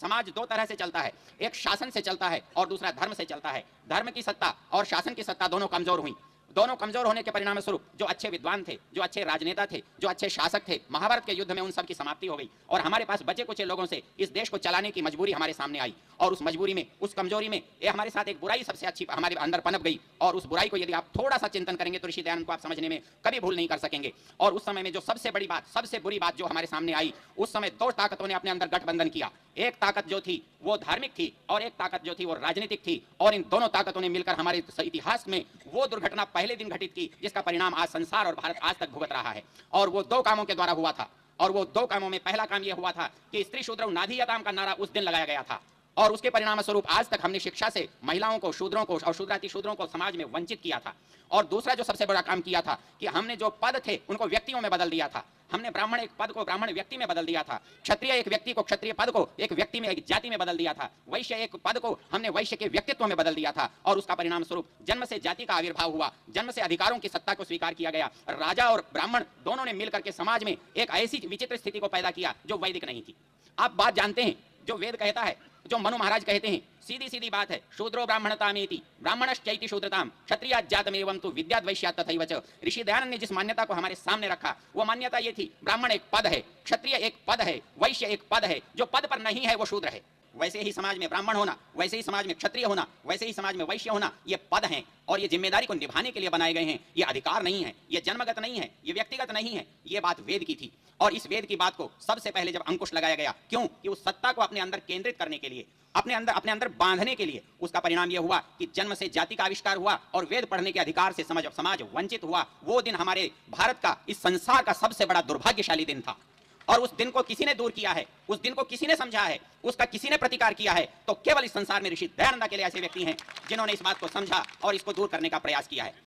समाज दो तरह से चलता है, एक शासन से चलता है और दूसरा धर्म से चलता है। धर्म की सत्ता और शासन की सत्ता दोनों कमजोर हुई। दोनों कमजोर होने के परिणाम स्वरूप जो अच्छे विद्वान थे, जो अच्छे राजनेता थे, जो अच्छे शासक थे, महाभारत के युद्ध में उन सब की समाप्ति हो गई और हमारे पास बचे कुछ लोगों से इस देश को चलाने की मजबूरी हमारे सामने आई। और उस मजबूरी में, उस कमजोरी में ये हमारे साथ एक बुराई सबसे अच्छी हमारे अंदर पनप गई और उस बुराई को यदि आप थोड़ा सा चिंतन करेंगे तो ऋषि दयानंद को आप समझने में कभी भूल नहीं कर सकेंगे। और उस समय में जो सबसे बड़ी बात, सबसे बुरी बात जो हमारे सामने आई, उस समय दो ताकतों ने अपने अंदर गठबंधन किया। एक ताकत जो थी वो धार्मिक थी और एक ताकत जो थी वो राजनीतिक थी। और इन दोनों ताकतों ने मिलकर हमारे इतिहास में वो दुर्घटना पहले दिन घटित की जिसका परिणाम आज संसार और भारत आज तक भुगत रहा है। और वो दो कामों के द्वारा हुआ था। और वो दो कामों में पहला काम यह हुआ था कि स्त्री शूद्रौ नाधीयताम का नारा उस दिन लगाया गया था और उसके परिणाम स्वरूप आज तक हमने शिक्षा से महिलाओं को, शूद्रों को और शूद्राति शूद्रों को समाज में वंचित किया था। और दूसरा जो सबसे बड़ा काम किया था कि हमने जो पद थे उनको व्यक्तियों में बदल दिया था। हमने ब्राह्मण एक पद को ब्राह्मण व्यक्ति में बदल दिया था, क्षत्रिय एक व्यक्ति को क्षत्रिय पद को एक व्यक्ति में, एक जाति में बदल दिया था, वैश्य एक पद को हमने वैश्य के व्यक्तित्व में बदल दिया था। और उसका परिणाम स्वरूप जन्म से जाति का आविर्भाव हुआ, जन्म से अधिकारों की सत्ता को स्वीकार किया गया। राजा और ब्राह्मण दोनों ने मिलकर के समाज में एक ऐसी विचित्र स्थिति को पैदा किया जो वैदिक नहीं थी। आप बात जानते हैं, जो वेद कहता है, जो मनु महाराज कहते हैं, सीधी सीधी बात है, शूद्रो ब्राह्मणतामेति ब्राह्मणश्चैति शूद्रताम क्षत्रियात् जातमेवं तु विद्याद् वैश्यात् तथैव च। ऋषि दयानंद ने जिस मान्यता को हमारे सामने रखा वो मान्यता ये थी, ब्राह्मण एक पद है, क्षत्रिय एक पद है, वैश्य एक पद है, जो पद पर नहीं है वो शूद्र है। वैसे ही समाज में ब्राह्मण होना, वैसे ही समाज में क्षत्रिय होना, वैसे ही समाज में वैश्य होना, ये पद हैं और ये जिम्मेदारी को निभाने के लिए बनाए गए हैं। ये अधिकार नहीं है, ये जन्मगत नहीं है, ये व्यक्तिगत नहीं है। ये बात वेद की थी और इस वेद की बात को सबसे पहले जब अंकुश लगाया गया, क्यों कि उस सत्ता को अपने अंदर केंद्रित करने के लिए, अपने अंदर बांधने के लिए, उसका परिणाम यह हुआ कि जन्म से जाति का आविष्कार हुआ और वेद पढ़ने के अधिकार से समाज वंचित हुआ। वो दिन हमारे भारत का, इस संसार का सबसे बड़ा दुर्भाग्यशाली दिन था और उस दिन को किसी ने दूर किया है, उस दिन को किसी ने समझा है, उसका किसी ने प्रतिकार किया है तो केवल इस संसार में ऋषि दयानंद के लिए ऐसे व्यक्ति हैं जिन्होंने इस बात को समझा और इसको दूर करने का प्रयास किया है।